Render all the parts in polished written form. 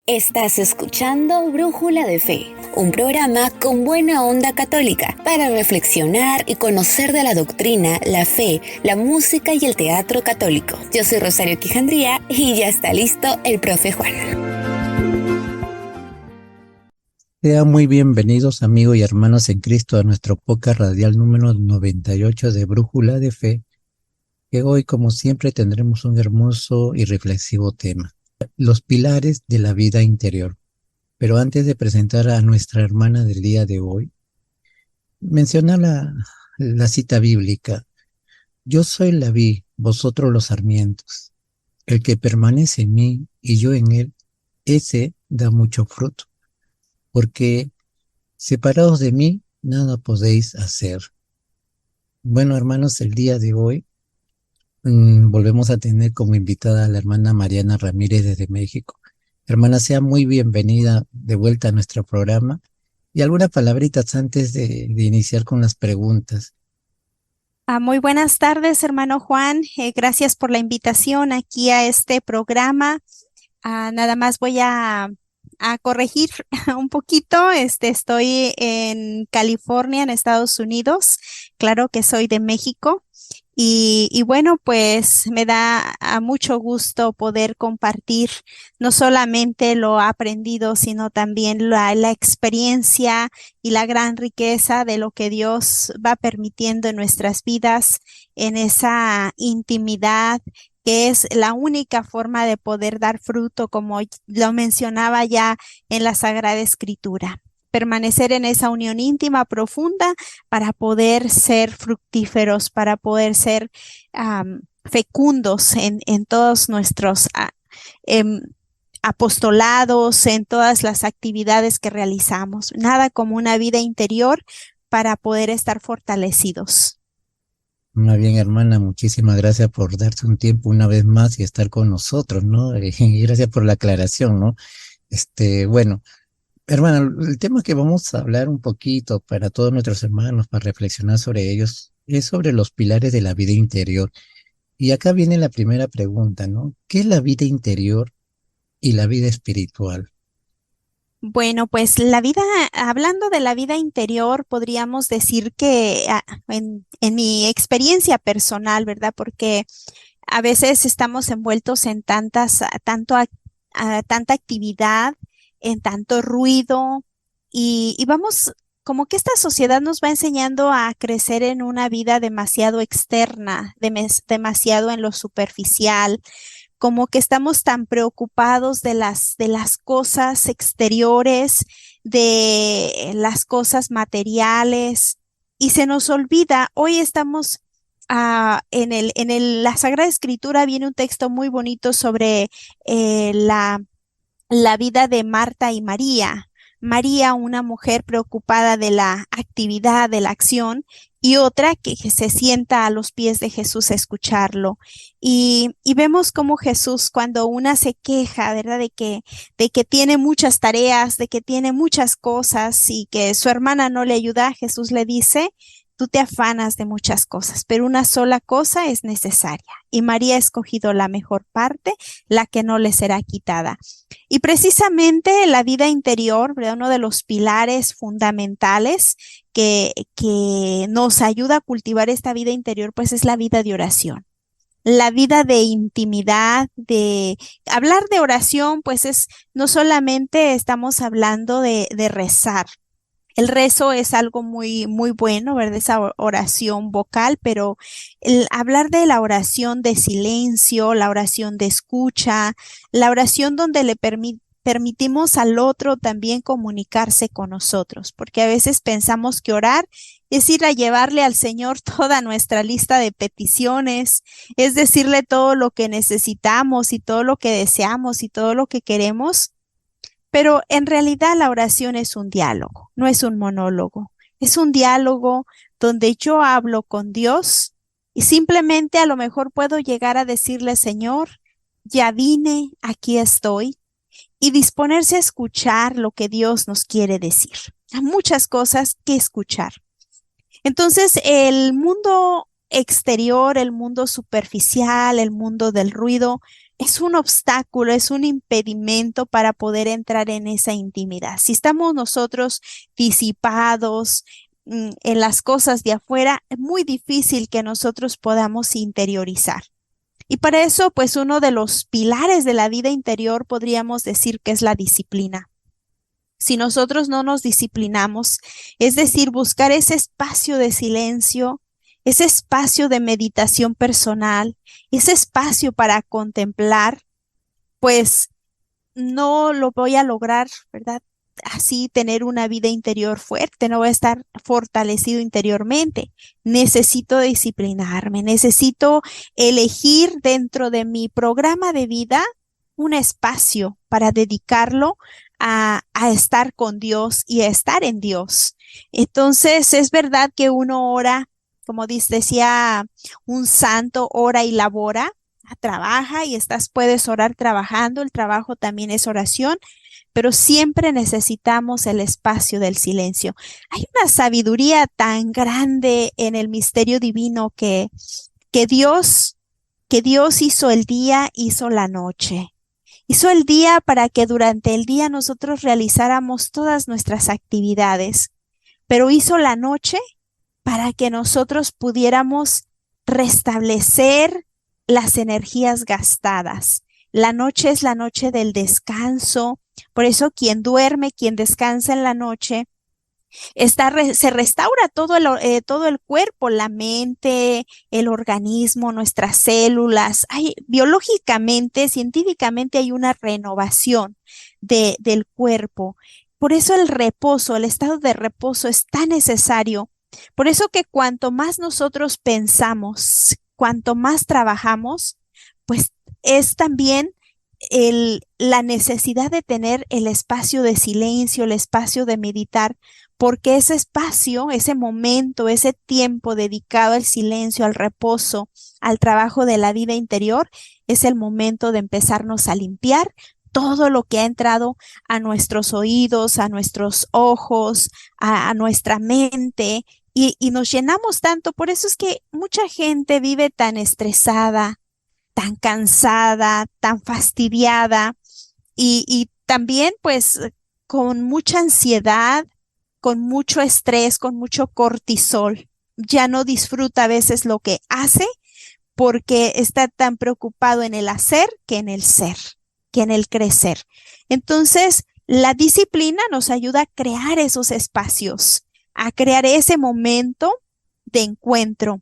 Estás escuchando Brújula de Fe, un programa con buena onda católica para reflexionar y conocer de la doctrina, la fe, la música y el teatro católico. Yo soy Rosario Quijandría y ya está listo el profe Juan. Sean muy bienvenidos amigos y hermanos en Cristo a nuestro podcast radial número 98 de Brújula de Fe, que hoy como siempre tendremos un hermoso y reflexivo tema, los pilares de la vida interior. Pero antes de presentar a nuestra hermana del día de hoy, menciona la cita bíblica: yo soy la vid, vosotros los sarmientos. El que permanece en mí y yo en él, ese da mucho fruto, porque separados de mí, nada podéis hacer. Bueno, hermanos, el día de hoy volvemos a tener como invitada a la hermana Mariana Ramírez desde México. Hermana, sea muy bienvenida de vuelta a nuestro programa. Y algunas palabritas antes de iniciar con las preguntas. Muy buenas tardes, hermano Juan. Gracias por la invitación aquí a este programa. Nada más voy a corregir un poquito. Estoy en California, en Estados Unidos. Claro que soy de México. Y bueno, pues me da mucho gusto poder compartir no solamente lo aprendido, sino también la experiencia y la gran riqueza de lo que Dios va permitiendo en nuestras vidas, en esa intimidad que es la única forma de poder dar fruto, como lo mencionaba ya en la Sagrada Escritura. Permanecer en esa unión íntima profunda para poder ser fructíferos, para poder ser fecundos en todos nuestros em, apostolados, en todas las actividades que realizamos. Nada como una vida interior para poder estar fortalecidos. Muy bien, hermana, muchísimas gracias por darse un tiempo una vez más y estar con nosotros, ¿no? Y gracias por la aclaración, ¿no? Bueno, hermana, el tema que vamos a hablar un poquito para todos nuestros hermanos, para reflexionar sobre ellos, es sobre los pilares de la vida interior. Y acá viene la primera pregunta, ¿no? ¿Qué es la vida interior y la vida espiritual? Bueno, pues hablando de la vida interior, podríamos decir que en mi experiencia personal, ¿verdad? Porque a veces estamos envueltos en tanta actividad, en tanto ruido, y vamos, como que esta sociedad nos va enseñando a crecer en una vida demasiado externa, demasiado en lo superficial, como que estamos tan preocupados de las cosas exteriores, de las cosas materiales, y se nos olvida. Hoy estamos la Sagrada Escritura viene un texto muy bonito sobre la vida de Marta y María. María, una mujer preocupada de la actividad, de la acción, y otra que se sienta a los pies de Jesús a escucharlo. Y vemos cómo Jesús, cuando una se queja, ¿verdad? De que tiene muchas tareas, de que tiene muchas cosas y que su hermana no le ayuda, Jesús le dice: tú te afanas de muchas cosas, pero una sola cosa es necesaria. Y María ha escogido la mejor parte, la que no le será quitada. Y precisamente la vida interior, ¿verdad? Uno de los pilares fundamentales que nos ayuda a cultivar esta vida interior, pues es la vida de oración. La vida de intimidad, de hablar de oración, pues no solamente estamos hablando de rezar. El rezo es algo muy, muy bueno, ¿verdad? Esa oración vocal, pero el hablar de la oración de silencio, la oración de escucha, la oración donde le permitimos al otro también comunicarse con nosotros, porque a veces pensamos que orar es ir a llevarle al Señor toda nuestra lista de peticiones, es decirle todo lo que necesitamos y todo lo que deseamos y todo lo que queremos. Pero en realidad la oración es un diálogo, no es un monólogo. Es un diálogo donde yo hablo con Dios y simplemente a lo mejor puedo llegar a decirle: Señor, ya vine, aquí estoy, y disponerse a escuchar lo que Dios nos quiere decir. Hay muchas cosas que escuchar. Entonces, el mundo exterior, el mundo superficial, el mundo del ruido, es un obstáculo, es un impedimento para poder entrar en esa intimidad. Si estamos nosotros disipados en las cosas de afuera, es muy difícil que nosotros podamos interiorizar. Y para eso, pues uno de los pilares de la vida interior podríamos decir que es la disciplina. Si nosotros no nos disciplinamos, es decir, buscar ese espacio de silencio, ese espacio de meditación personal, ese espacio para contemplar, pues no lo voy a lograr, ¿verdad? Así tener una vida interior fuerte, no voy a estar fortalecido interiormente. Necesito disciplinarme, necesito elegir dentro de mi programa de vida un espacio para dedicarlo a estar con Dios y a estar en Dios. Entonces, es verdad que uno ora, como decía un santo, ora y labora, trabaja y puedes orar trabajando, el trabajo también es oración, pero siempre necesitamos el espacio del silencio. Hay una sabiduría tan grande en el misterio divino que Dios, que Dios hizo el día, hizo la noche. Hizo el día para que durante el día nosotros realizáramos todas nuestras actividades, pero hizo la noche para que nosotros pudiéramos restablecer las energías gastadas. La noche es la noche del descanso, por eso quien duerme, quien descansa en la noche, se restaura todo el cuerpo, la mente, el organismo, nuestras células. Biológicamente, científicamente hay una renovación del cuerpo. Por eso el reposo, el estado de reposo es tan necesario. Por eso que cuanto más nosotros pensamos, cuanto más trabajamos, pues es también la necesidad de tener el espacio de silencio, el espacio de meditar, porque ese espacio, ese momento, ese tiempo dedicado al silencio, al reposo, al trabajo de la vida interior, es el momento de empezarnos a limpiar todo lo que ha entrado a nuestros oídos, a nuestros ojos, a nuestra mente, y nos llenamos tanto. Por eso es que mucha gente vive tan estresada, tan cansada, tan fastidiada y también pues con mucha ansiedad, con mucho estrés, con mucho cortisol. Ya no disfruta a veces lo que hace porque está tan preocupado en el hacer que en el ser, que en el crecer. Entonces, la disciplina nos ayuda a crear esos espacios, a crear ese momento de encuentro.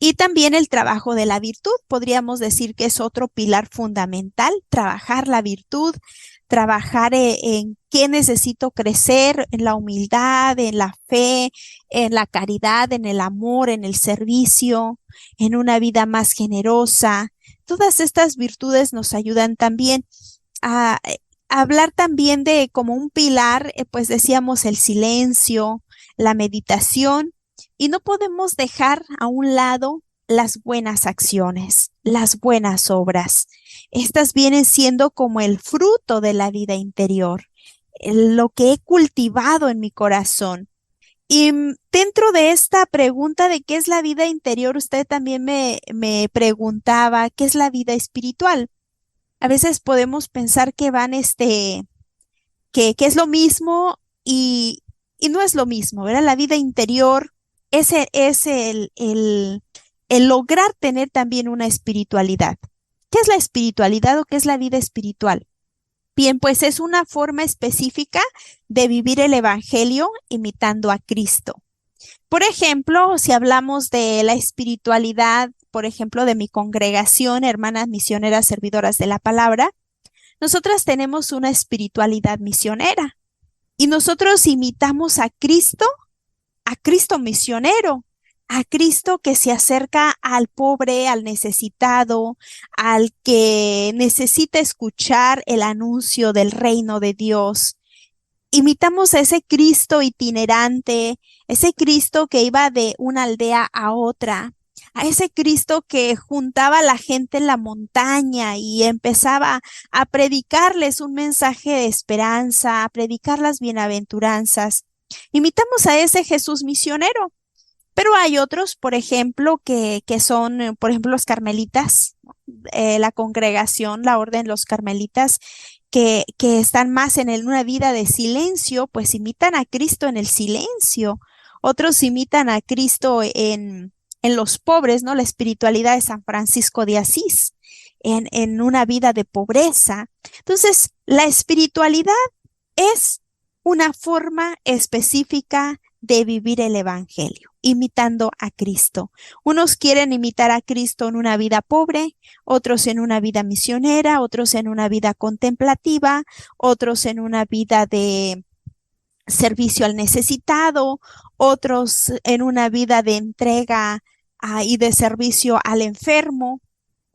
Y también el trabajo de la virtud, podríamos decir que es otro pilar fundamental, trabajar la virtud, trabajar en qué necesito crecer, en la humildad, en la fe, en la caridad, en el amor, en el servicio, en una vida más generosa. Todas estas virtudes nos ayudan también a hablar también de como un pilar, pues decíamos el silencio, la meditación. Y no podemos dejar a un lado las buenas acciones, las buenas obras. Estas vienen siendo como el fruto de la vida interior, lo que he cultivado en mi corazón. Y dentro de esta pregunta de qué es la vida interior, usted también me preguntaba qué es la vida espiritual. A veces podemos pensar que que es lo mismo y no es lo mismo, ¿verdad? La vida interior es el lograr tener también una espiritualidad. ¿Qué es la espiritualidad o qué es la vida espiritual? Bien, pues es una forma específica de vivir el evangelio imitando a Cristo. Por ejemplo, si hablamos de la espiritualidad, por ejemplo, de mi congregación, hermanas misioneras servidoras de la palabra, nosotras tenemos una espiritualidad misionera y nosotros imitamos a Cristo misionero, a Cristo que se acerca al pobre, al necesitado, al que necesita escuchar el anuncio del reino de Dios. Imitamos a ese Cristo itinerante, ese Cristo que iba de una aldea a otra, a ese Cristo que juntaba a la gente en la montaña y empezaba a predicarles un mensaje de esperanza, a predicar las bienaventuranzas. Imitamos a ese Jesús misionero, Pero hay otros, por ejemplo, que son, por ejemplo, los carmelitas, la congregación, la orden, los carmelitas, que están más en una vida de silencio, pues imitan a Cristo en el silencio. Otros imitan a Cristo en los pobres, ¿no? La espiritualidad de San Francisco de Asís, en una vida de pobreza. Entonces, la espiritualidad es una forma específica de vivir el evangelio, imitando a Cristo. Unos quieren imitar a Cristo en una vida pobre, otros en una vida misionera, otros en una vida contemplativa, otros en una vida de servicio al necesitado, otros en una vida de entrega y de servicio al enfermo,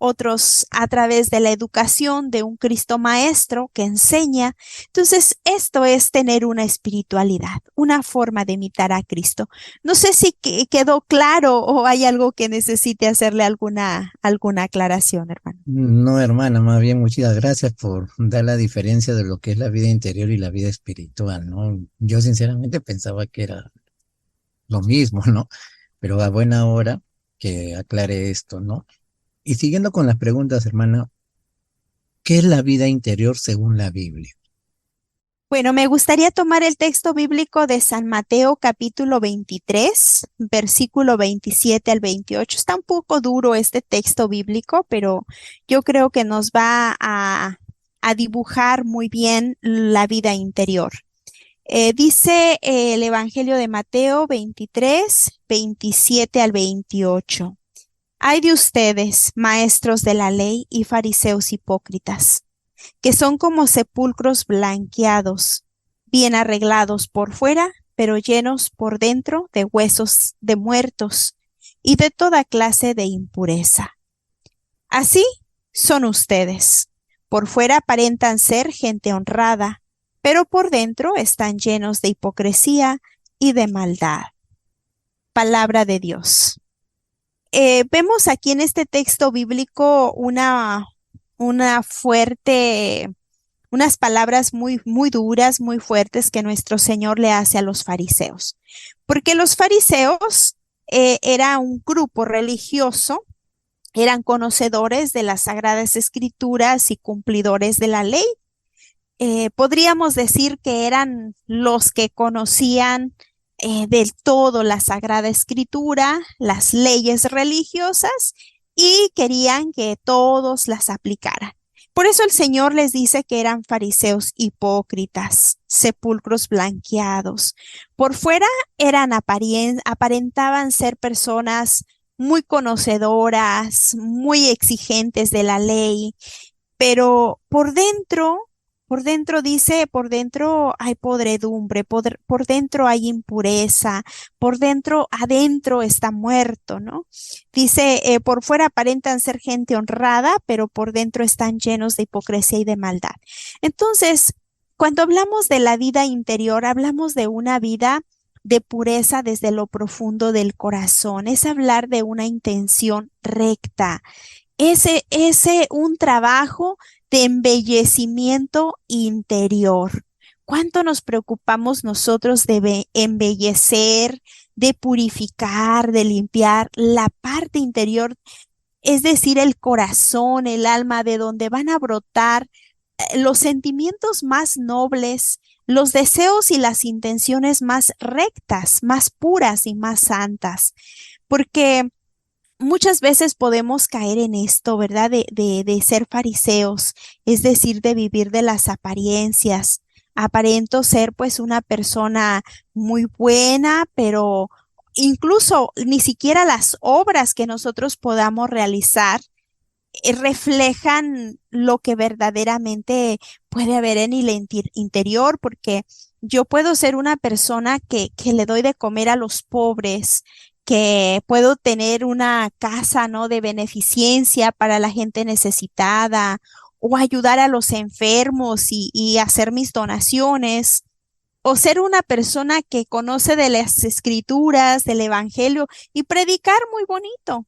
otros a través de la educación de un Cristo maestro que enseña. Entonces, esto es tener una espiritualidad, una forma de imitar a Cristo. No sé si quedó claro o hay algo que necesite hacerle alguna aclaración, hermano. No, hermana, más bien muchas gracias por dar la diferencia de lo que es la vida interior y la vida espiritual, ¿no? Yo sinceramente pensaba que era lo mismo, ¿no? Pero a buena hora que aclare esto, ¿no? Y siguiendo con las preguntas, hermana, ¿qué es la vida interior según la Biblia? Bueno, me gustaría tomar el texto bíblico de San Mateo capítulo 23, versículo 27 al 28. Está un poco duro este texto bíblico, pero yo creo que nos va a dibujar muy bien la vida interior. Dice el Evangelio de Mateo 23, 27 al 28. Ay de ustedes, maestros de la ley y fariseos hipócritas, que son como sepulcros blanqueados, bien arreglados por fuera, pero llenos por dentro de huesos de muertos y de toda clase de impureza. Así son ustedes. Por fuera aparentan ser gente honrada, pero por dentro están llenos de hipocresía y de maldad. Palabra de Dios. Vemos aquí en este texto bíblico una fuerte, unas palabras muy, muy duras, muy fuertes que nuestro Señor le hace a los fariseos. Porque los fariseos era un grupo religioso, eran conocedores de las Sagradas Escrituras y cumplidores de la ley. Podríamos decir que eran los que conocían del todo la Sagrada Escritura, las leyes religiosas y querían que todos las aplicaran. Por eso el Señor les dice que eran fariseos hipócritas, sepulcros blanqueados. Por fuera aparentaban ser personas muy conocedoras, muy exigentes de la ley, pero por dentro dice, por dentro hay podredumbre, por dentro hay impureza, adentro está muerto, ¿no? Dice, por fuera aparentan ser gente honrada, pero por dentro están llenos de hipocresía y de maldad. Entonces, cuando hablamos de la vida interior, hablamos de una vida de pureza desde lo profundo del corazón, es hablar de una intención recta, un trabajo de embellecimiento interior. ¿Cuánto nos preocupamos nosotros de embellecer, de purificar, de limpiar la parte interior, es decir, el corazón, el alma, de donde van a brotar los sentimientos más nobles, los deseos y las intenciones más rectas, más puras y más santas? Porque muchas veces podemos caer en esto, ¿verdad? De ser fariseos, es decir, de vivir de las apariencias. Aparento ser pues una persona muy buena, pero incluso ni siquiera las obras que nosotros podamos realizar reflejan lo que verdaderamente puede haber en el interior, porque yo puedo ser una persona que le doy de comer a los pobres, que puedo tener una casa, ¿no?, de beneficencia para la gente necesitada o ayudar a los enfermos y hacer mis donaciones, o ser una persona que conoce de las escrituras, del evangelio y predicar muy bonito.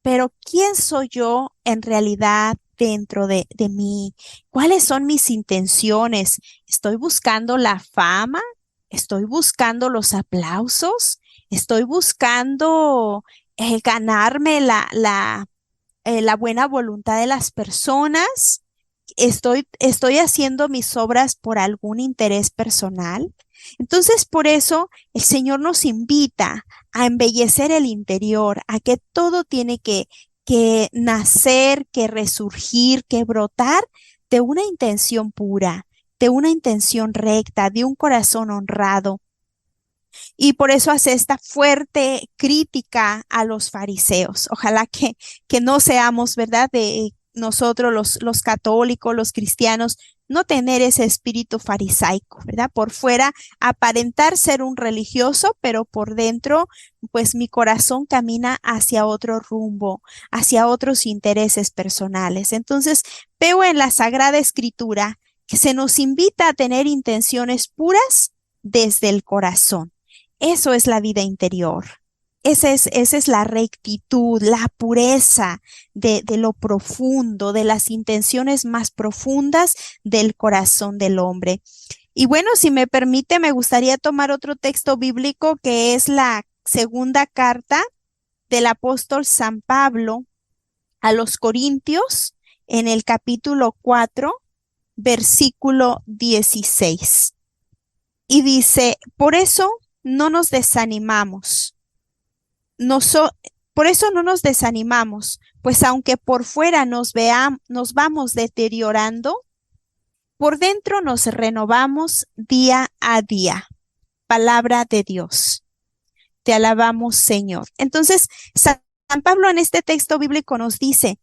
Pero ¿quién soy yo en realidad dentro de mí? ¿Cuáles son mis intenciones? ¿Estoy buscando la fama? ¿Estoy buscando los aplausos? Estoy buscando ganarme la buena voluntad de las personas. Estoy haciendo mis obras por algún interés personal. Entonces, por eso el Señor nos invita a embellecer el interior, a que todo tiene que nacer, que resurgir, que brotar de una intención pura, de una intención recta, de un corazón honrado. Y por eso hace esta fuerte crítica a los fariseos. Ojalá que no seamos, ¿verdad? De nosotros los católicos, los cristianos, no tener ese espíritu farisaico, ¿verdad? Por fuera aparentar ser un religioso, pero por dentro, pues mi corazón camina hacia otro rumbo, hacia otros intereses personales. Entonces, veo en la Sagrada Escritura que se nos invita a tener intenciones puras desde el corazón. Eso es la vida interior. Esa es la rectitud, la pureza de lo profundo, de las intenciones más profundas del corazón del hombre. Y bueno, si me permite, me gustaría tomar otro texto bíblico que es la segunda carta del apóstol San Pablo a los Corintios en el capítulo 4, versículo 16. Y dice, por eso no nos desanimamos. Por eso no nos desanimamos, pues aunque por fuera nos vamos deteriorando, por dentro nos renovamos día a día. Palabra de Dios. Te alabamos, Señor. Entonces, San Pablo en este texto bíblico nos dice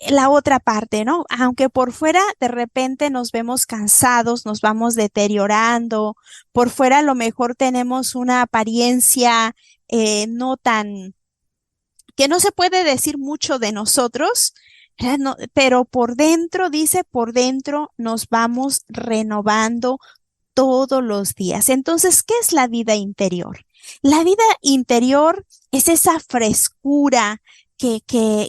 la otra parte, ¿no? Aunque por fuera de repente nos vemos cansados, nos vamos deteriorando, por fuera a lo mejor tenemos una apariencia no tan, que no se puede decir mucho de nosotros, no, pero por dentro, dice, por dentro nos vamos renovando todos los días. Entonces, ¿qué es la vida interior? La vida interior es esa frescura que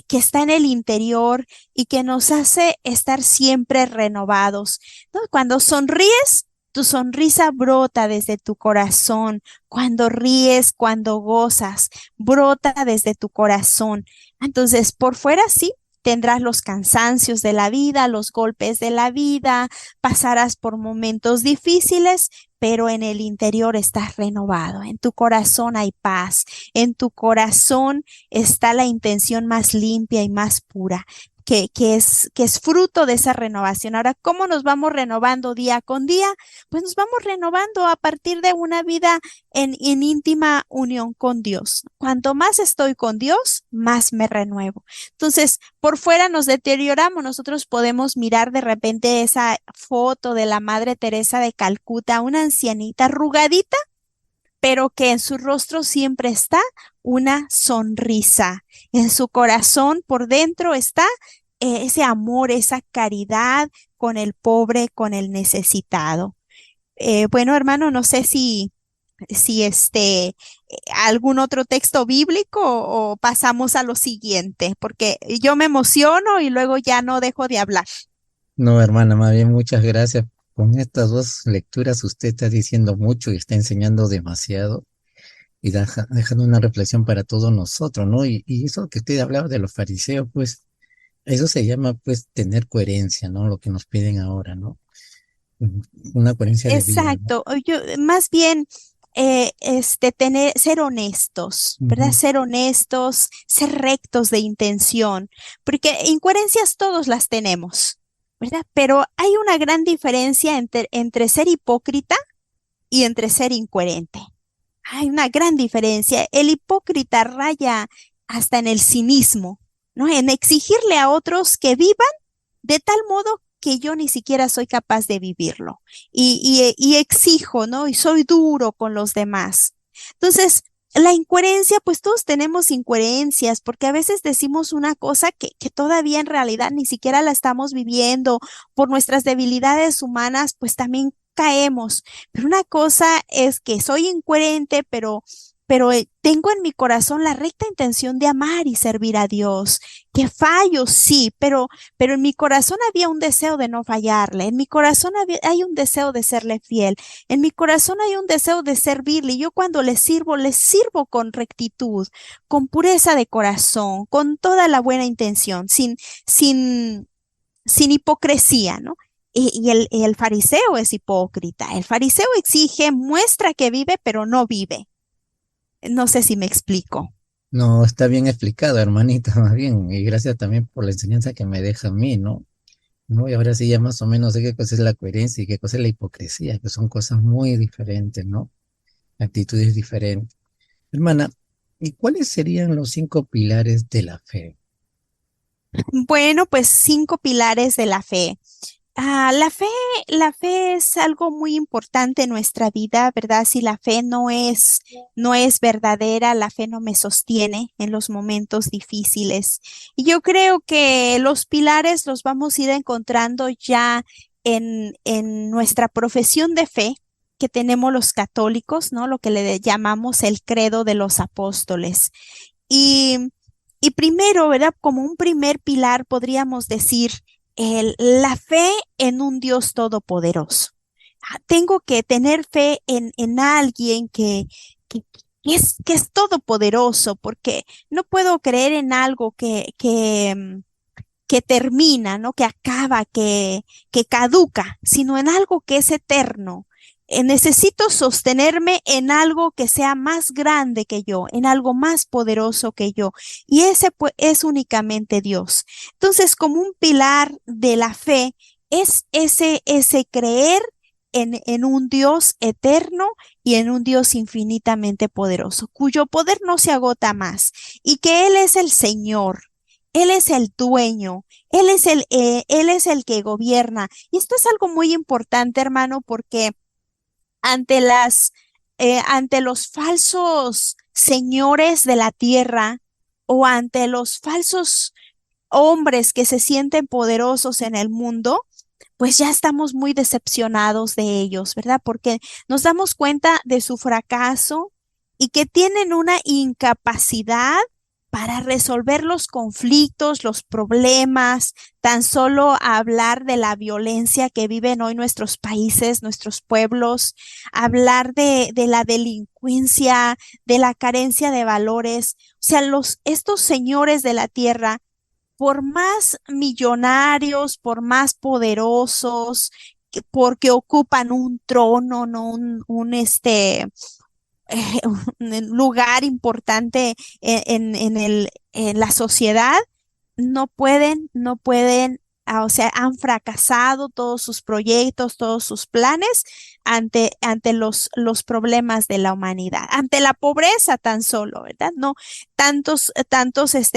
está en el interior y que nos hace estar siempre renovados, ¿no? Cuando sonríes, tu sonrisa brota desde tu corazón. Cuando ríes, cuando gozas, brota desde tu corazón. Entonces, por fuera sí, tendrás los cansancios de la vida, los golpes de la vida, pasarás por momentos difíciles, pero en el interior estás renovado. En tu corazón hay paz. En tu corazón está la intención más limpia y más pura, que es fruto de esa renovación. Ahora, ¿cómo nos vamos renovando día con día? Pues nos vamos renovando a partir de una vida en íntima unión con Dios. Cuanto más estoy con Dios, más me renuevo. Entonces, por fuera nos deterioramos. Nosotros podemos mirar de repente esa foto de la Madre Teresa de Calcuta, una ancianita arrugadita, pero que en su rostro siempre está una sonrisa. En su corazón, por dentro, está ese amor, esa caridad con el pobre, con el necesitado. Bueno, hermano, no sé si algún otro texto bíblico o pasamos a lo siguiente, porque yo me emociono y luego ya no dejo de hablar. No, hermana, más bien muchas gracias. Con estas dos lecturas usted está diciendo mucho y está enseñando demasiado y dejando una reflexión para todos nosotros, ¿no? Y eso que usted hablaba de los fariseos, pues eso se llama pues tener coherencia, ¿no? Lo que nos piden ahora, ¿no? Una coherencia de vida, ¿no? Exacto. Más bien, ser honestos, ¿verdad? Ujú. Ser honestos, ser rectos de intención, porque incoherencias todos las tenemos, ¿verdad? Pero hay una gran diferencia entre ser hipócrita y entre ser incoherente. Hay una gran diferencia. El hipócrita raya hasta en el cinismo, ¿no? En exigirle a otros que vivan de tal modo que yo ni siquiera soy capaz de vivirlo. Y exijo, ¿no? Y soy duro con los demás. Entonces, la incoherencia, pues todos tenemos incoherencias, porque a veces decimos una cosa que todavía en realidad ni siquiera la estamos viviendo. Por nuestras debilidades humanas, pues también caemos. Pero una cosa es que soy incoherente, pero pero tengo en mi corazón la recta intención de amar y servir a Dios. Que fallo, sí, pero en mi corazón había un deseo de no fallarle, en mi corazón hay un deseo de serle fiel, en mi corazón hay un deseo de servirle. Y yo cuando le sirvo con rectitud, con pureza de corazón, con toda la buena intención, sin, sin hipocresía, ¿no? Y el fariseo es hipócrita. El fariseo exige, muestra que vive, pero no vive. No sé si me explico. No, está bien explicado, hermanita, más bien. Y gracias también por la enseñanza que me deja a mí, ¿no? No, y ahora sí ya más o menos sé qué cosa es la coherencia y qué cosa es la hipocresía, que son cosas muy diferentes, ¿no? Actitudes diferentes. Hermana, ¿y cuáles serían los 5 pilares de la fe? Bueno, pues 5 pilares de la fe. La fe es algo muy importante en nuestra vida, ¿verdad? Si la fe no es verdadera, la fe no me sostiene en los momentos difíciles. Y yo creo que los pilares los vamos a ir encontrando ya en nuestra profesión de fe que tenemos los católicos, ¿no? Lo que le llamamos el credo de los apóstoles. Y, y primero, ¿verdad? Como un primer pilar podríamos decir la fe en un Dios todopoderoso. Tengo que tener fe en alguien que, que es todopoderoso, porque no puedo creer en algo que termina, ¿no? Que acaba, que caduca, sino en algo que es eterno. Necesito sostenerme en algo que sea más grande que yo, en algo más poderoso que yo. Y ese pues, es únicamente Dios. Entonces, como un pilar de la fe, es ese creer en un Dios eterno y en un Dios infinitamente poderoso, cuyo poder no se agota más, y que Él es el Señor. Él es el dueño, Él es el que gobierna. Y esto es algo muy importante, hermano, porque ante ante los falsos señores de la tierra o ante los falsos hombres que se sienten poderosos en el mundo, pues ya estamos muy decepcionados de ellos, ¿verdad? Porque nos damos cuenta de su fracaso y que tienen una incapacidad para resolver los conflictos, los problemas, tan solo hablar de la violencia que viven hoy nuestros países, nuestros pueblos, hablar de la delincuencia, de la carencia de valores. O sea, estos señores de la tierra, por más millonarios, por más poderosos, porque ocupan un trono, no un lugar importante en la sociedad, no pueden, o sea, han fracasado todos sus proyectos, todos sus planes ante los problemas de la humanidad, ante la pobreza tan solo, ¿verdad? No, tantos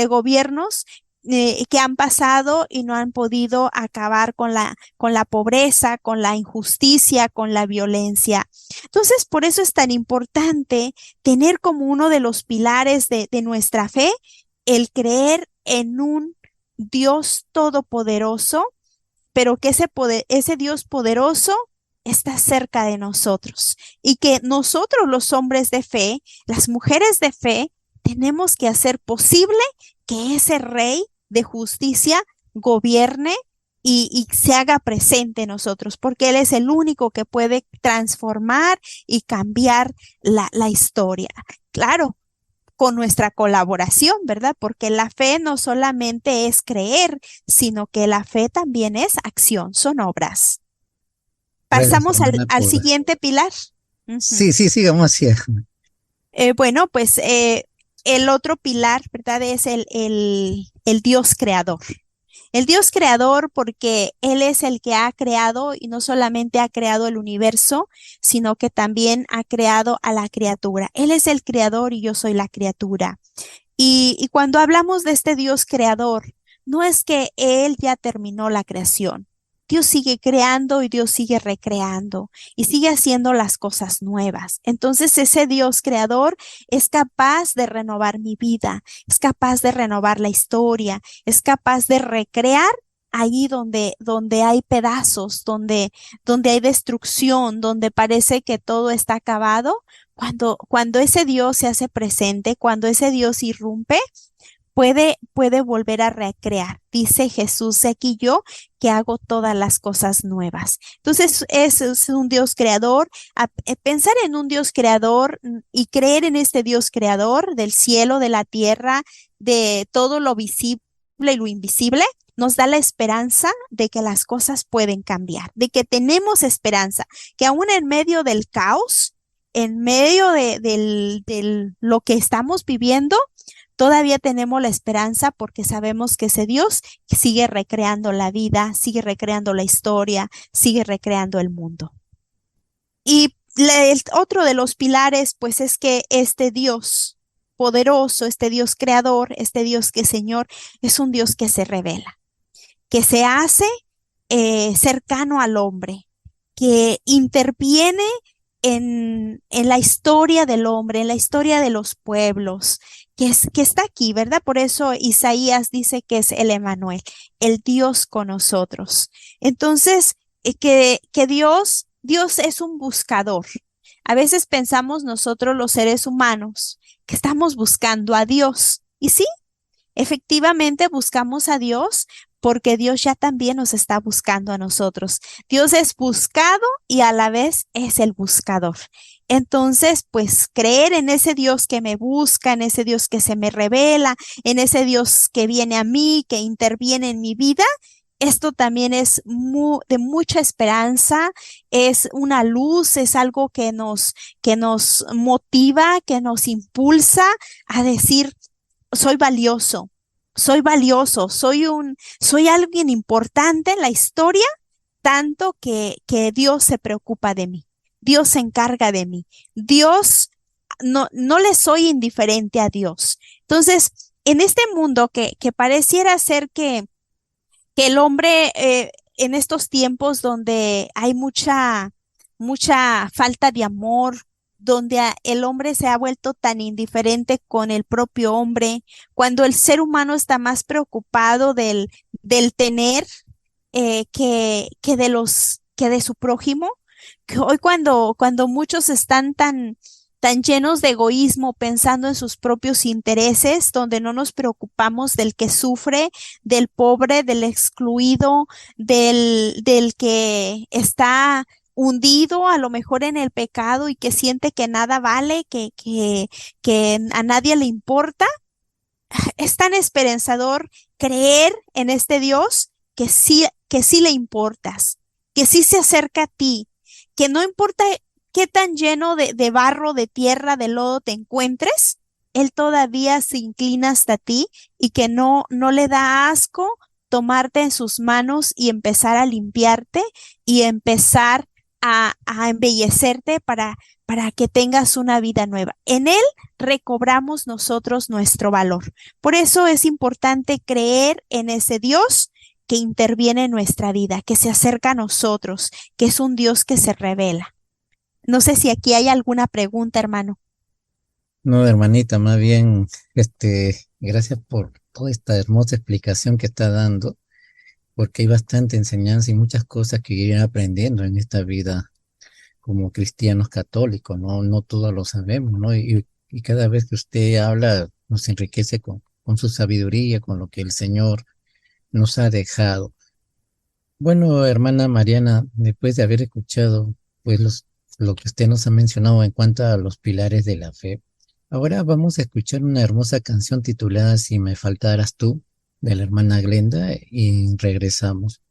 gobiernos que han pasado y no han podido acabar con la pobreza, con la injusticia, con la violencia. Entonces, por eso es tan importante tener como uno de los pilares de nuestra fe el creer en un Dios todopoderoso, pero que ese Dios poderoso está cerca de nosotros y que nosotros los hombres de fe, las mujeres de fe, tenemos que hacer posible que ese Rey de justicia gobierne y se haga presente en nosotros, porque Él es el único que puede transformar y cambiar la historia. Claro, con nuestra colaboración, ¿verdad? Porque la fe no solamente es creer, sino que la fe también es acción, son obras. Gracias, Pasamos al, hermana, al por... siguiente pilar. Ujú. Sí, sí, sigamos así. Bueno, pues el otro pilar, ¿verdad? Es el Dios creador. El Dios creador porque Él es el que ha creado y no solamente ha creado el universo, sino que también ha creado a la criatura. Él es el creador y yo soy la criatura. Y cuando hablamos de este Dios creador, no es que Él ya terminó la creación. Dios sigue creando y Dios sigue recreando y sigue haciendo las cosas nuevas. Entonces ese Dios creador es capaz de renovar mi vida, es capaz de renovar la historia, es capaz de recrear ahí donde hay pedazos, donde hay destrucción, donde parece que todo está acabado, cuando ese Dios se hace presente, cuando ese Dios irrumpe, puede volver a recrear. Dice Jesús, "He aquí yo que hago todas las cosas nuevas". Entonces es un Dios creador. Pensar en un Dios creador y creer en este Dios creador del cielo, de la tierra, de todo lo visible y lo invisible, nos da la esperanza de que las cosas pueden cambiar, de que tenemos esperanza, que aún en medio del caos, en medio de lo que estamos viviendo, todavía tenemos la esperanza porque sabemos que ese Dios sigue recreando la vida, sigue recreando la historia, sigue recreando el mundo. Y el otro de los pilares, pues, es que este Dios poderoso, este Dios creador, este Dios que es Señor, es un Dios que se revela, que se hace cercano al hombre, que interviene en la historia del hombre, en la historia de los pueblos, que está aquí, ¿verdad? Por eso Isaías dice que es el Emmanuel, el Dios con nosotros. Entonces, que Dios es un buscador. A veces pensamos nosotros los seres humanos que estamos buscando a Dios. Y sí, efectivamente buscamos a Dios porque Dios ya también nos está buscando a nosotros. Dios es buscado y a la vez es el buscador. Entonces, pues creer en ese Dios que me busca, en ese Dios que se me revela, en ese Dios que viene a mí, que interviene en mi vida, esto también es de mucha esperanza, es una luz, es algo que nos motiva, que nos impulsa a decir, soy valioso, soy alguien importante en la historia, tanto que Dios se preocupa de mí, Dios se encarga de mí, Dios, no le soy indiferente a Dios. Entonces, en este mundo que pareciera ser que el hombre en estos tiempos donde hay mucha falta de amor, donde el hombre se ha vuelto tan indiferente con el propio hombre, cuando el ser humano está más preocupado del tener que de su prójimo, que hoy cuando muchos están tan llenos de egoísmo, pensando en sus propios intereses, donde no nos preocupamos del que sufre, del pobre, del excluido, del que está hundido a lo mejor en el pecado y que siente que nada vale, que a nadie le importa. Es tan esperanzador creer en este Dios que sí le importas, que sí se acerca a ti, que no importa qué tan lleno de barro, de tierra, de lodo te encuentres, Él todavía se inclina hasta ti y que no le da asco tomarte en sus manos y empezar a limpiarte y empezar a embellecerte para que tengas una vida nueva. En Él recobramos nosotros nuestro valor. Por eso es importante creer en ese Dios que interviene en nuestra vida, que se acerca a nosotros, que es un Dios que se revela. No sé si aquí hay alguna pregunta, hermano. No, hermanita, más bien, gracias por toda esta hermosa explicación que está dando, porque hay bastante enseñanza y muchas cosas que ir aprendiendo en esta vida como cristianos católicos, ¿no? No todos lo sabemos, ¿no? Y cada vez que usted habla, nos enriquece con su sabiduría, con lo que el Señor nos ha dejado. Bueno, hermana Mariana, después de haber escuchado, pues, lo que usted nos ha mencionado en cuanto a los pilares de la fe, ahora vamos a escuchar una hermosa canción titulada Si me faltaras tú, de la hermana Glenda, y regresamos.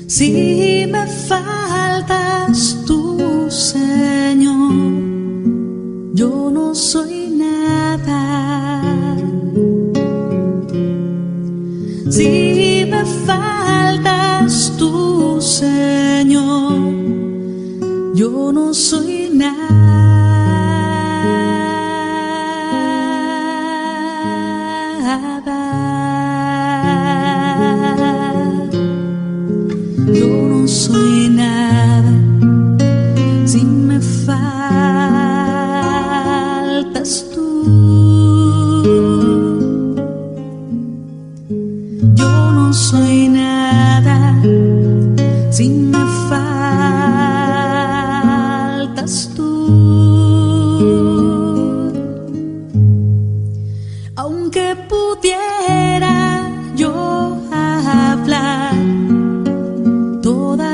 Si me faltas tú, Señor, yo no soy nada. Si me faltas tú, Señor, yo no soy nada.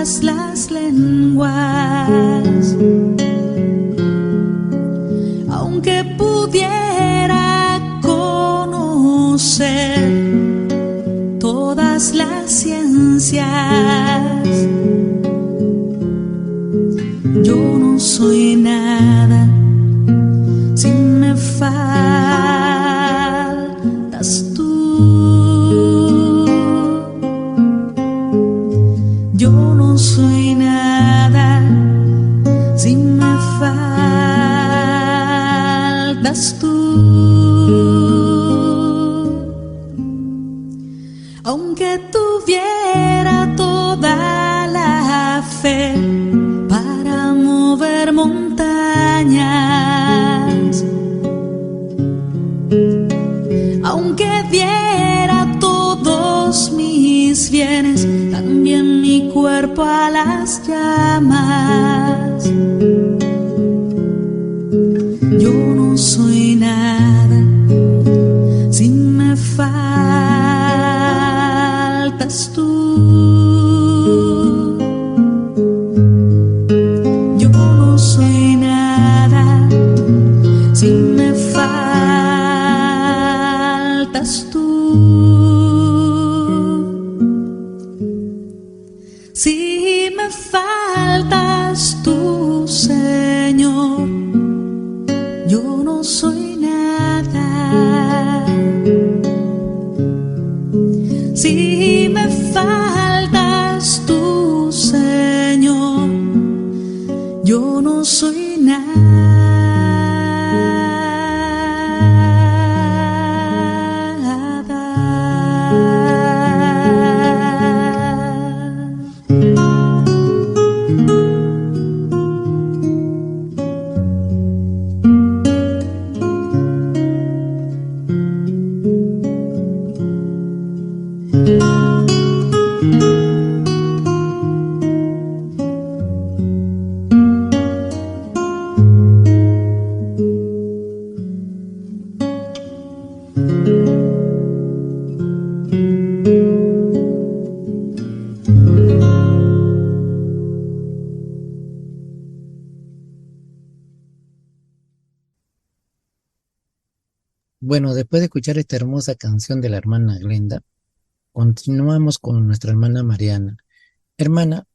todas las lenguas. Aunque pudiera conocer todas las ciencias, yo no soy nada si me faltas tú. Yo no soy nada si me faltas tú. Aunque tuviera toda la fe para mover montañas, aunque diera todos mis bienes, también mi cuerpo a las llamas, yo no soy nada si me faltas tú. Yo no soy nada si me faltas tú. Si me faltas tú, Señor, yo no soy nada. Si me faltas tú, Señor, yo no soy Bueno, después de escuchar esta hermosa canción de la hermana Glenda, continuamos con nuestra hermana Mariana. Hermana,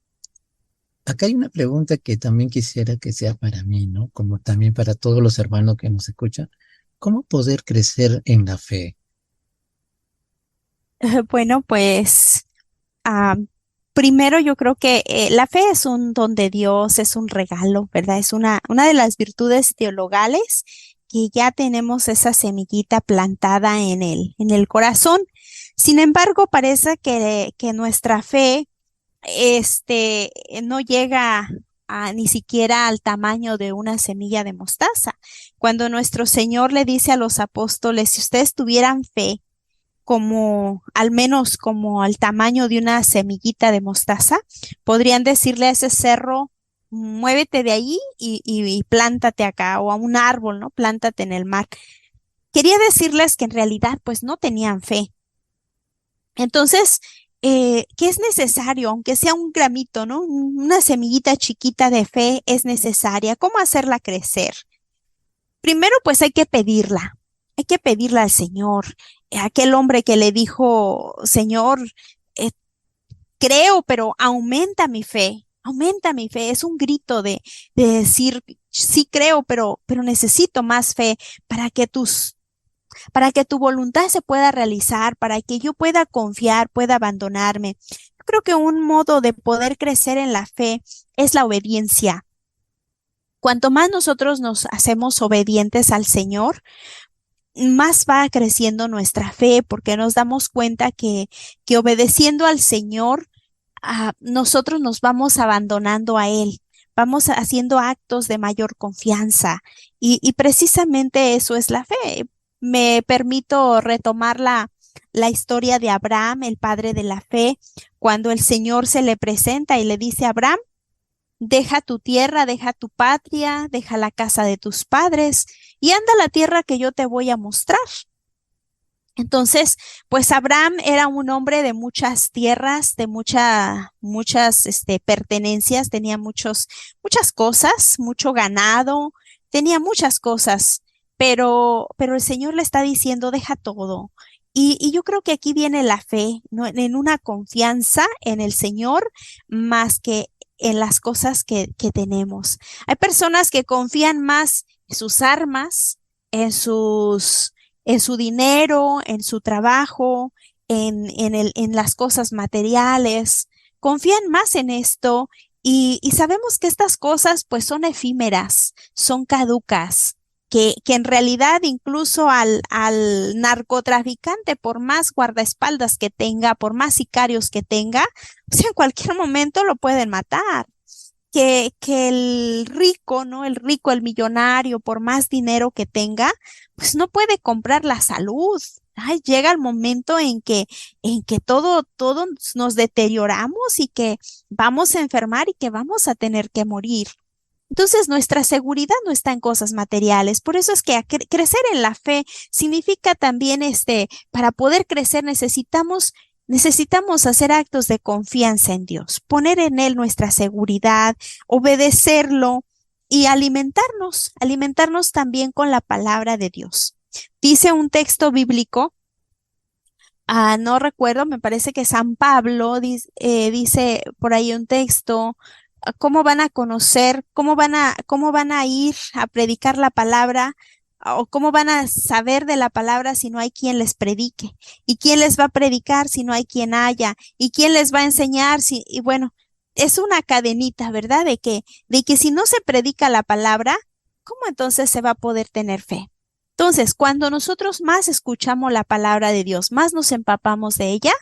acá hay una pregunta que también quisiera que sea para mí, ¿no? Como también para todos los hermanos que nos escuchan. ¿Cómo poder crecer en la fe? Bueno, pues ah, primero yo creo que la fe es un don de Dios, es un regalo, ¿verdad? Es una de las virtudes teologales que ya tenemos esa semillita plantada en el corazón. Sin embargo, parece que nuestra fe no llega ni siquiera al tamaño de una semilla de mostaza. Cuando nuestro Señor le dice a los apóstoles, si ustedes tuvieran fe, como al menos como al tamaño de una semillita de mostaza, podrían decirle a ese cerro, muévete de ahí y plántate acá, o a un árbol, ¿no? Plántate en el mar. Quería decirles que en realidad pues no tenían fe. Entonces, ¿qué es necesario? Aunque sea un gramito, ¿no? Una semillita chiquita de fe es necesaria. ¿Cómo hacerla crecer? Primero, pues hay que pedirla al Señor. Aquel hombre que le dijo, Señor, eh, creo, pero aumenta mi fe. Es un grito de decir, sí creo, pero necesito más fe para que para que tu voluntad se pueda realizar, para que yo pueda confiar, pueda abandonarme. Yo creo que un modo de poder crecer en la fe es la obediencia. Cuanto más nosotros nos hacemos obedientes al Señor, más va creciendo nuestra fe, porque nos damos cuenta que obedeciendo al Señor, nosotros nos vamos abandonando a Él, vamos haciendo actos de mayor confianza y precisamente eso es la fe. Me permito retomar la historia de Abraham, el padre de la fe, cuando el Señor se le presenta y le dice a Abraham, deja tu tierra, deja tu patria, deja la casa de tus padres y anda a la tierra que yo te voy a mostrar. Entonces, pues Abraham era un hombre de muchas tierras, de muchas pertenencias, tenía muchas cosas, mucho ganado, tenía muchas cosas, pero el Señor le está diciendo, deja todo. Y yo creo que aquí viene la fe, ¿no? En una confianza en el Señor más que en las cosas que tenemos. Hay personas que confían más en sus armas, en en su dinero, en su trabajo, en las cosas materiales. Confían más en esto y sabemos que estas cosas pues son efímeras, son caducas, que en realidad incluso al narcotraficante, por más guardaespaldas que tenga, por más sicarios que tenga, pues en cualquier momento lo pueden matar. Que el rico, ¿no? El rico, el millonario, por más dinero que tenga, pues no puede comprar la salud. Ay, llega el momento en que todos nos deterioramos y que vamos a enfermar y que vamos a tener que morir. Entonces, nuestra seguridad no está en cosas materiales. Por eso es que crecer en la fe significa también, para poder crecer necesitamos hacer actos de confianza en Dios, poner en Él nuestra seguridad, obedecerlo y alimentarnos también con la palabra de Dios. Dice un texto bíblico, no recuerdo, me parece que San Pablo dice por ahí un texto. ¿Cómo van a conocer? Cómo van a ir a predicar la palabra? ¿O cómo van a saber de la palabra si no hay quien les predique? ¿Y quién les va a predicar si no hay quien haya? ¿Y quién les va a enseñar y bueno, es una cadenita, ¿verdad? De que si no se predica la palabra, ¿cómo entonces se va a poder tener fe? Entonces, cuando nosotros más escuchamos la palabra de Dios, más nos empapamos de ella,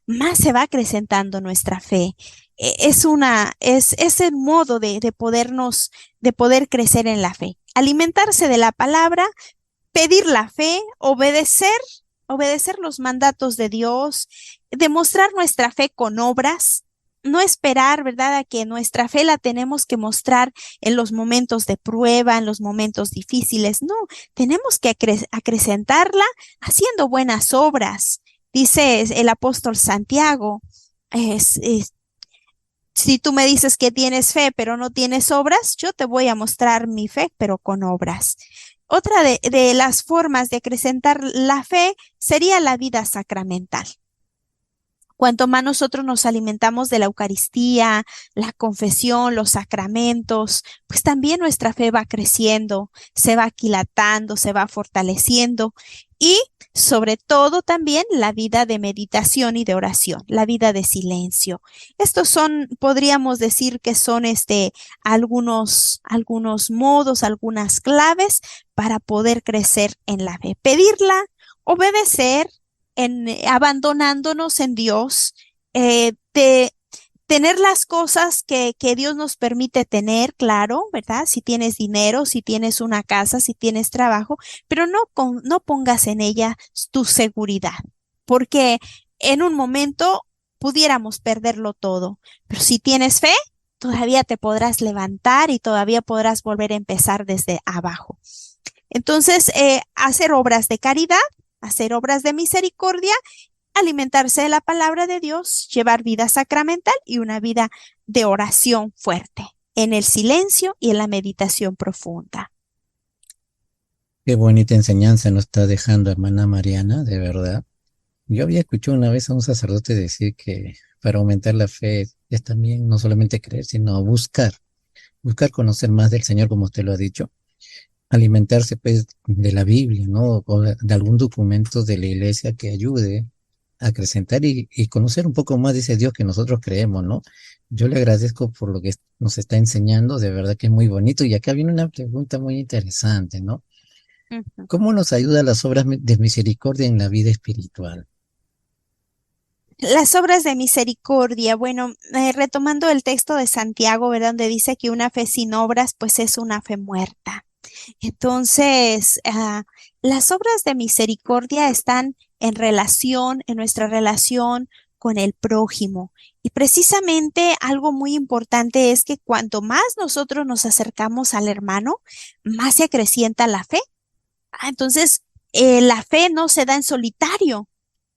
más se va acrecentando nuestra fe. Es el modo de poder crecer en la fe. Alimentarse de la palabra, pedir la fe, obedecer los mandatos de Dios, demostrar nuestra fe con obras, no esperar, ¿verdad?, a que nuestra fe la tenemos que mostrar en los momentos de prueba, en los momentos difíciles. No, tenemos que acrecentarla haciendo buenas obras. Dice el apóstol Santiago, si tú me dices que tienes fe, pero no tienes obras, yo te voy a mostrar mi fe, pero con obras. Otra de las formas de acrecentar la fe sería la vida sacramental. Cuanto más nosotros nos alimentamos de la Eucaristía, la confesión, los sacramentos, pues también nuestra fe va creciendo, se va aquilatando, se va fortaleciendo y sobre todo también la vida de meditación y de oración, la vida de silencio. Estos son, podríamos decir que son algunos modos, algunas claves para poder crecer en la fe. Pedirla, obedecer, abandonándonos en Dios, de tener las cosas que Dios nos permite tener, claro, ¿verdad? Si tienes dinero, si tienes una casa, si tienes trabajo, pero no pongas en ella tu seguridad, porque en un momento pudiéramos perderlo todo, pero si tienes fe, todavía te podrás levantar y todavía podrás volver a empezar desde abajo. Entonces, hacer obras de caridad, hacer obras de misericordia, alimentarse de la palabra de Dios, llevar vida sacramental y una vida de oración fuerte, en el silencio y en la meditación profunda. Qué bonita enseñanza nos está dejando hermana Mariana, de verdad. Yo había escuchado una vez a un sacerdote decir que para aumentar la fe es también no solamente creer, sino buscar conocer más del Señor, como usted lo ha dicho. Alimentarse pues de la Biblia, ¿no? O de algún documento de la iglesia que ayude a acrecentar y conocer un poco más de ese Dios que nosotros creemos, ¿no? Yo le agradezco por lo que nos está enseñando, de verdad que es muy bonito. Y acá viene una pregunta muy interesante, ¿no? ¿Cómo nos ayuda las obras de misericordia en la vida espiritual? Las obras de misericordia, bueno, retomando el texto de Santiago, ¿verdad? Donde dice que una fe sin obras, pues es una fe muerta. Entonces, las obras de misericordia están en nuestra relación con el prójimo. Y precisamente algo muy importante es que cuanto más nosotros nos acercamos al hermano, más se acrecienta la fe. Entonces, La fe no se da en solitario.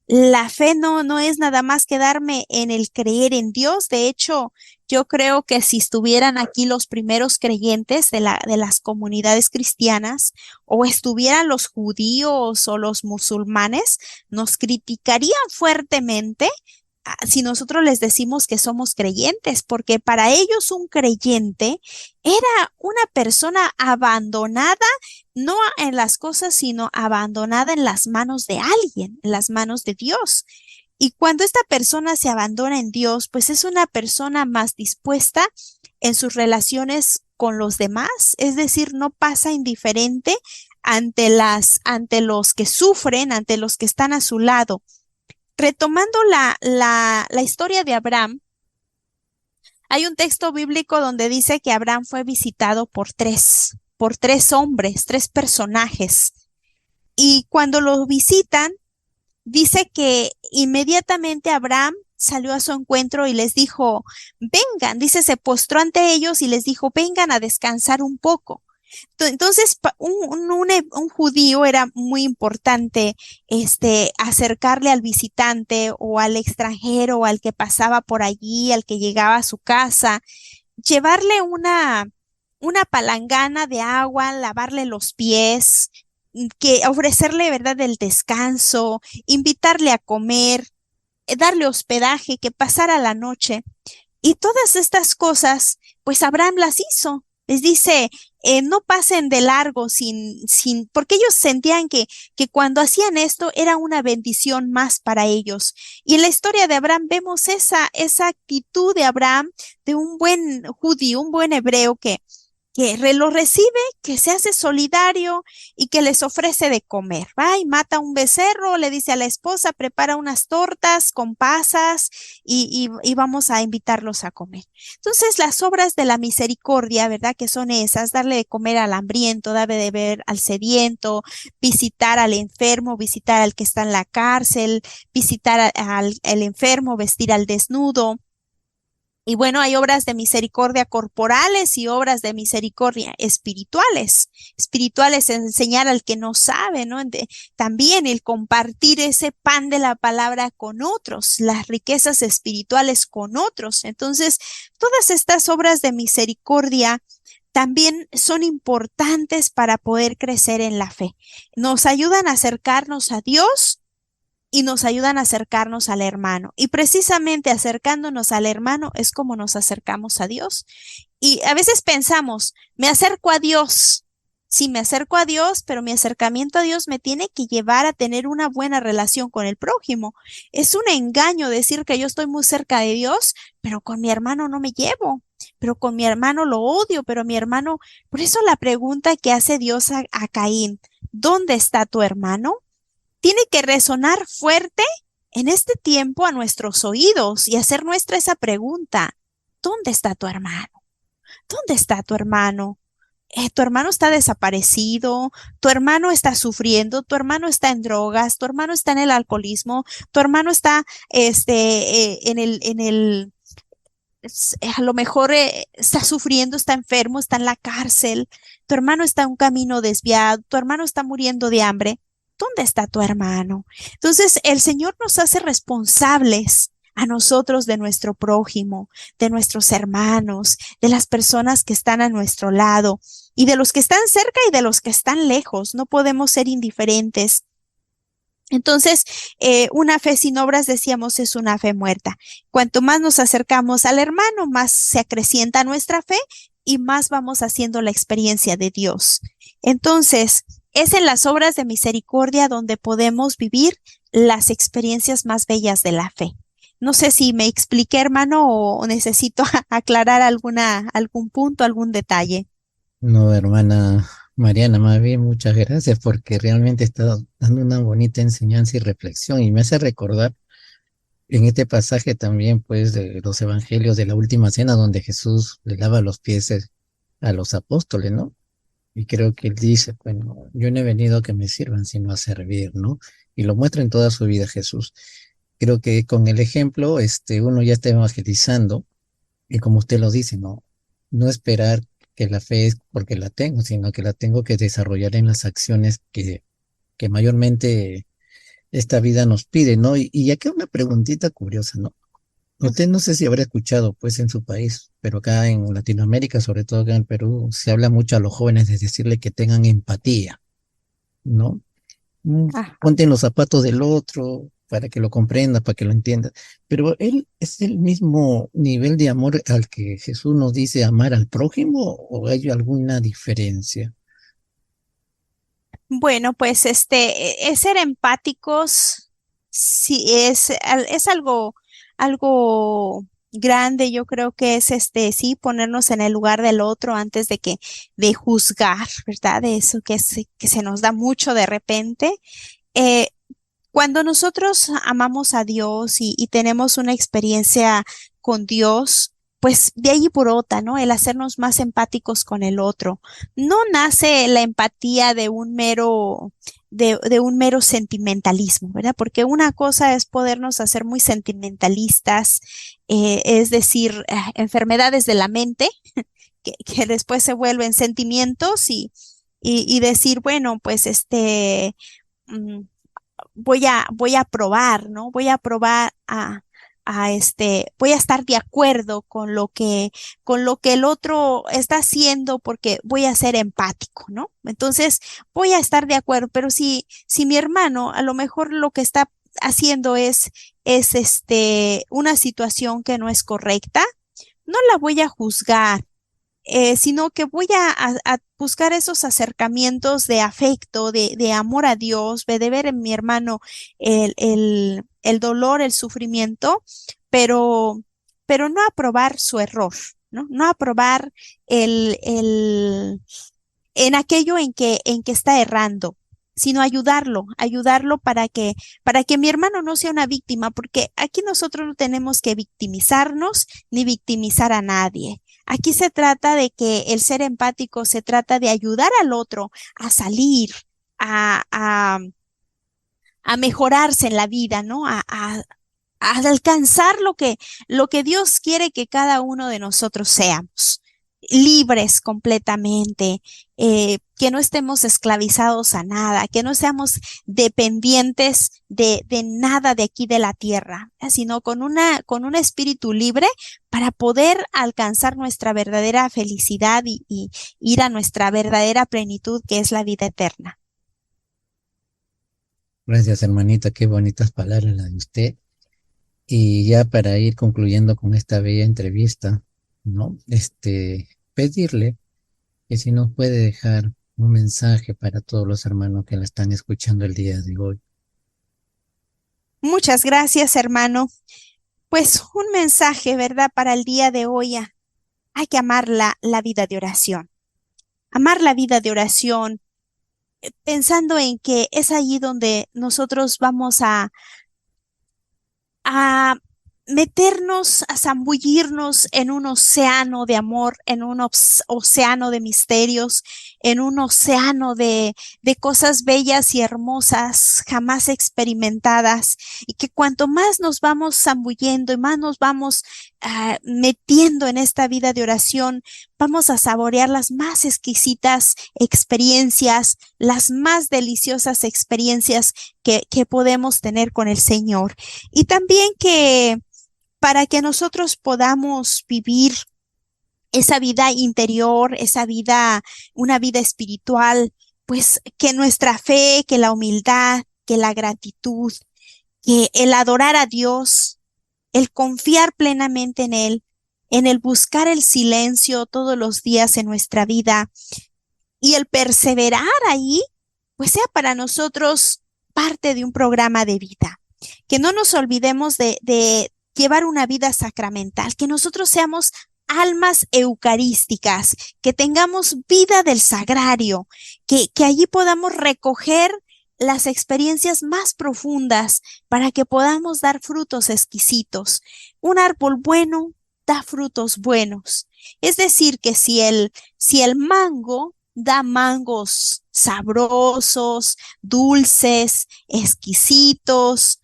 La fe no es nada más quedarme en el creer en Dios. De hecho, yo creo que si estuvieran aquí los primeros creyentes de las comunidades cristianas, o estuvieran los judíos o los musulmanes, nos criticarían fuertemente si nosotros les decimos que somos creyentes, porque para ellos un creyente era una persona abandonada, no en las cosas, sino abandonada en las manos de alguien, en las manos de Dios. Y cuando esta persona se abandona en Dios, pues es una persona más dispuesta en sus relaciones con los demás, es decir, no pasa indiferente ante los que sufren, ante los que están a su lado. Retomando la historia de Abraham, hay un texto bíblico donde dice que Abraham fue visitado por tres hombres, tres personajes. Y cuando lo visitan, dice que inmediatamente Abraham salió a su encuentro y les dijo, vengan, dice, se postró ante ellos y les dijo, vengan a descansar un poco. Entonces, un judío era muy importante acercarle al visitante o al extranjero o al que pasaba por allí, al que llegaba a su casa, llevarle una palangana de agua, lavarle los pies, que ofrecerle, ¿verdad?, el descanso, invitarle a comer, darle hospedaje, que pasara la noche. Y todas estas cosas, pues Abraham las hizo. Les dice, no pasen de largo porque ellos sentían que cuando hacían esto era una bendición más para ellos. Y en la historia de Abraham vemos esa actitud de Abraham, de un buen judío, un buen hebreo que lo recibe, que se hace solidario y que les ofrece de comer. Va y mata un becerro, le dice a la esposa, prepara unas tortas con pasas y vamos a invitarlos a comer. Entonces, las obras de la misericordia, ¿verdad? Que son esas, darle de comer al hambriento, darle de beber al sediento, visitar al enfermo, visitar al que está en la cárcel, visitar al enfermo, vestir al desnudo. Y bueno, hay obras de misericordia corporales y obras de misericordia espirituales. Espirituales es enseñar al que no sabe, ¿no? También el compartir ese pan de la palabra con otros, las riquezas espirituales con otros. Entonces, todas estas obras de misericordia también son importantes para poder crecer en la fe. Nos ayudan a acercarnos a Dios y nos ayudan a acercarnos al hermano. Y precisamente acercándonos al hermano es como nos acercamos a Dios. Y a veces pensamos, me acerco a Dios. Sí, me acerco a Dios, pero mi acercamiento a Dios me tiene que llevar a tener una buena relación con el prójimo. Es un engaño decir que yo estoy muy cerca de Dios, pero con mi hermano no me llevo. Pero con mi hermano lo odio, pero mi hermano... Por eso la pregunta que hace Dios a Caín, ¿dónde está tu hermano?, tiene que resonar fuerte en este tiempo a nuestros oídos y hacer nuestra esa pregunta. ¿Dónde está tu hermano? ¿Dónde está tu hermano? Tu hermano está desaparecido, tu hermano está sufriendo, tu hermano está en drogas, tu hermano está en el alcoholismo, tu hermano está a lo mejor está sufriendo, está enfermo, está en la cárcel, tu hermano está en un camino desviado, tu hermano está muriendo de hambre. ¿Dónde está tu hermano? Entonces, el Señor nos hace responsables a nosotros de nuestro prójimo, de nuestros hermanos, de las personas que están a nuestro lado y de los que están cerca y de los que están lejos. No podemos ser indiferentes. Entonces, una fe sin obras, decíamos, es una fe muerta. Cuanto más nos acercamos al hermano, más se acrecienta nuestra fe y más vamos haciendo la experiencia de Dios. Entonces, es en las obras de misericordia donde podemos vivir las experiencias más bellas de la fe. No sé si me expliqué, hermano, o necesito aclarar algún punto, algún detalle. No, hermana Mariana, más bien muchas gracias porque realmente está dando una bonita enseñanza y reflexión y me hace recordar en este pasaje también pues de los evangelios de la última cena donde Jesús le lava los pies a los apóstoles, ¿no? Y creo que él dice, bueno, yo no he venido a que me sirvan, sino a servir, ¿no? Y lo muestra en toda su vida Jesús. Creo que con el ejemplo, uno ya está evangelizando, y como usted lo dice, ¿no? No esperar que la fe es porque la tengo, sino que la tengo que desarrollar en las acciones que que mayormente esta vida nos pide, ¿no? Y acá una preguntita curiosa, ¿no? Usted no sé si habrá escuchado, pues, en su país, pero acá en Latinoamérica, sobre todo acá en el Perú, se habla mucho a los jóvenes de decirle que tengan empatía, ¿no? Ajá. Ponte en los zapatos del otro para que lo comprenda, para que lo entienda. Pero él es el mismo nivel de amor al que Jesús nos dice amar al prójimo, ¿o hay alguna diferencia? Bueno, pues es ser empáticos, sí, es algo grande. Yo creo que es sí, ponernos en el lugar del otro antes de juzgar, ¿verdad? De eso que se nos da mucho de repente. Eh, Cuando nosotros amamos a Dios y tenemos una experiencia con Dios, pues de ahí brota, ¿no? El hacernos más empáticos con el otro. No nace la empatía de un mero sentimentalismo, ¿verdad? Porque una cosa es podernos hacer muy sentimentalistas, es decir, enfermedades de la mente, que después se vuelven sentimientos y decir, bueno, pues mm, voy a probar, ¿no? Voy a probar voy a estar de acuerdo con lo que el otro está haciendo porque voy a ser empático, ¿no? Entonces, voy a estar de acuerdo, pero si mi hermano a lo mejor lo que está haciendo es una situación que no es correcta, no la voy a juzgar, sino que voy a buscar esos acercamientos de afecto, de amor a Dios, de ver en mi hermano el dolor, el sufrimiento, pero, pero no aprobar su error, ¿no? No aprobar en aquello en que está errando, sino ayudarlo para que mi hermano no sea una víctima, porque aquí nosotros no tenemos que victimizarnos ni victimizar a nadie. Aquí se trata de que el ser empático se trata de ayudar al otro a salir, a, a, a mejorarse en la vida, ¿no? A alcanzar lo que Dios quiere que cada uno de nosotros seamos, libres completamente, que no estemos esclavizados a nada, que no seamos dependientes de nada de aquí de la tierra, sino con un espíritu libre para poder alcanzar nuestra verdadera felicidad y ir a nuestra verdadera plenitud, que es la vida eterna. Gracias, hermanita, qué bonitas palabras las de usted. Y ya para ir concluyendo con esta bella entrevista, ¿no? Pedirle que si nos puede dejar un mensaje para todos los hermanos que la están escuchando el día de hoy. Muchas gracias, hermano. Pues un mensaje, ¿verdad? Para el día de hoy. Hay que amar la vida de oración. Amar la vida de oración, pensando en que es allí donde nosotros vamos a meternos, a zambullirnos en un océano de amor, en un océano de misterios, en un océano de cosas bellas y hermosas jamás experimentadas, y que cuanto más nos vamos zambullendo y más nos vamos metiendo en esta vida de oración, vamos a saborear las más exquisitas experiencias, las más deliciosas experiencias que podemos tener con el Señor. Y también que para que nosotros podamos vivir esa vida interior, esa vida, una vida espiritual, pues que nuestra fe, que la humildad, que la gratitud, que el adorar a Dios, el confiar plenamente en el buscar el silencio todos los días en nuestra vida y el perseverar ahí, pues sea para nosotros parte de un programa de vida. Que no nos olvidemos de llevar una vida sacramental, que nosotros seamos almas eucarísticas, que tengamos vida del sagrario, que allí podamos recoger las experiencias más profundas para que podamos dar frutos exquisitos. Un árbol bueno da frutos buenos. Es decir, que si el mango da mangos sabrosos, dulces, exquisitos,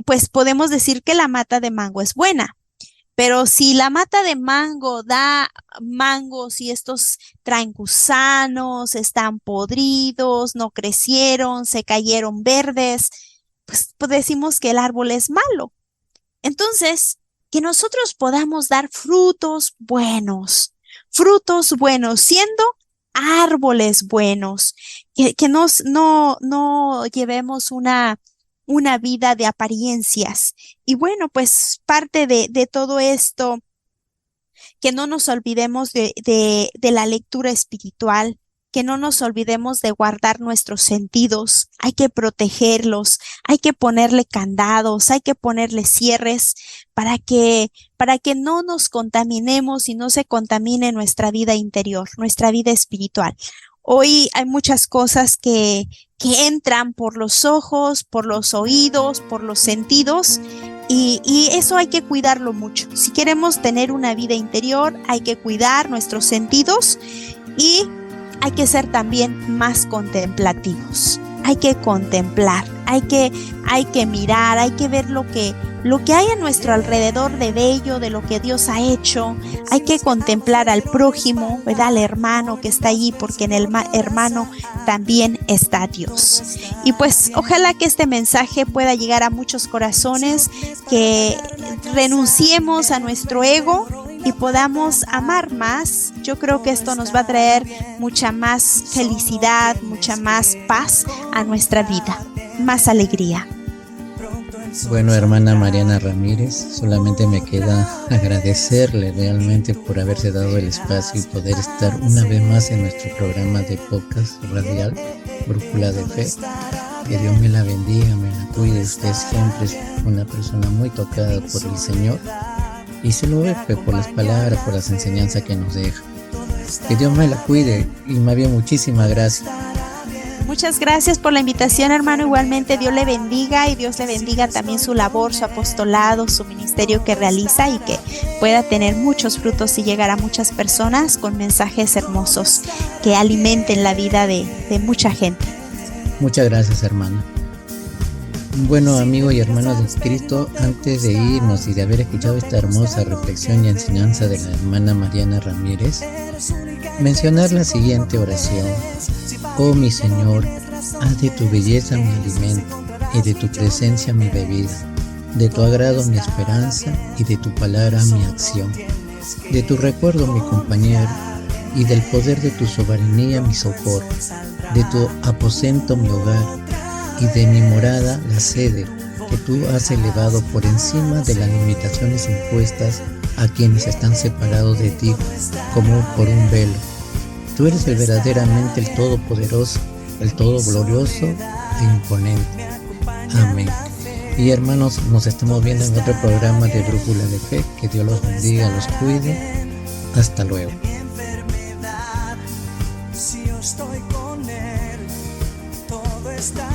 pues podemos decir que la mata de mango es buena. Pero si la mata de mango da mangos y estos traen gusanos, están podridos, no crecieron, se cayeron verdes, pues decimos que el árbol es malo. Entonces, que nosotros podamos dar frutos buenos, siendo árboles buenos, que no llevemos una vida de apariencias. Y bueno, pues parte de todo esto, que no nos olvidemos de la lectura espiritual, que no nos olvidemos de guardar nuestros sentidos, hay que protegerlos, hay que ponerle candados, hay que ponerle cierres para que no nos contaminemos y no se contamine nuestra vida interior, nuestra vida espiritual. Hoy hay muchas cosas que entran por los ojos, por los oídos, por los sentidos, y eso hay que cuidarlo mucho. Si queremos tener una vida interior, hay que cuidar nuestros sentidos y hay que ser también más contemplativos. Hay que contemplar, hay que mirar, hay que ver lo que hay a nuestro alrededor de bello, de lo que Dios ha hecho. Hay que contemplar al prójimo, ¿verdad? Al hermano que está allí, porque en el hermano también está Dios. Y pues ojalá que este mensaje pueda llegar a muchos corazones, que renunciemos a nuestro ego y podamos amar más. Yo creo que esto nos va a traer mucha más felicidad, mucha más paz a nuestra vida, más alegría. Bueno, hermana Mariana Ramírez, solamente me queda agradecerle realmente por haberse dado el espacio y poder estar una vez más en nuestro programa de podcast radial, Brújula de Fe. Que Dios me la bendiga, me la cuide. Usted siempre es una persona muy tocada por el Señor y se lo ve por las palabras, por las enseñanzas que nos deja. Que Dios me la cuide y más bien muchísimas gracias. Muchas gracias por la invitación, hermano. Igualmente, Dios le bendiga y Dios le bendiga también su labor, su apostolado, su ministerio que realiza, y que pueda tener muchos frutos y llegar a muchas personas con mensajes hermosos que alimenten la vida de mucha gente. Muchas gracias, hermano. Bueno, amigos y hermanos de Cristo, antes de irnos y de haber escuchado esta hermosa reflexión y enseñanza de la hermana Mariana Ramírez, mencionar la siguiente oración. Oh mi Señor, haz de tu belleza mi alimento y de tu presencia mi bebida, de tu agrado mi esperanza y de tu palabra mi acción, de tu recuerdo mi compañero y del poder de tu soberanía mi socorro, de tu aposento mi hogar y de mi morada la sede que tú has elevado por encima de las limitaciones impuestas a quienes están separados de ti como por un velo. Tú eres verdaderamente el Todopoderoso, el Todo Glorioso e Imponente. Amén. Y hermanos, nos estamos viendo en otro programa de Brújula de Fe. Que Dios los bendiga, los cuide. Hasta luego. Si yo estoy con Él, todo está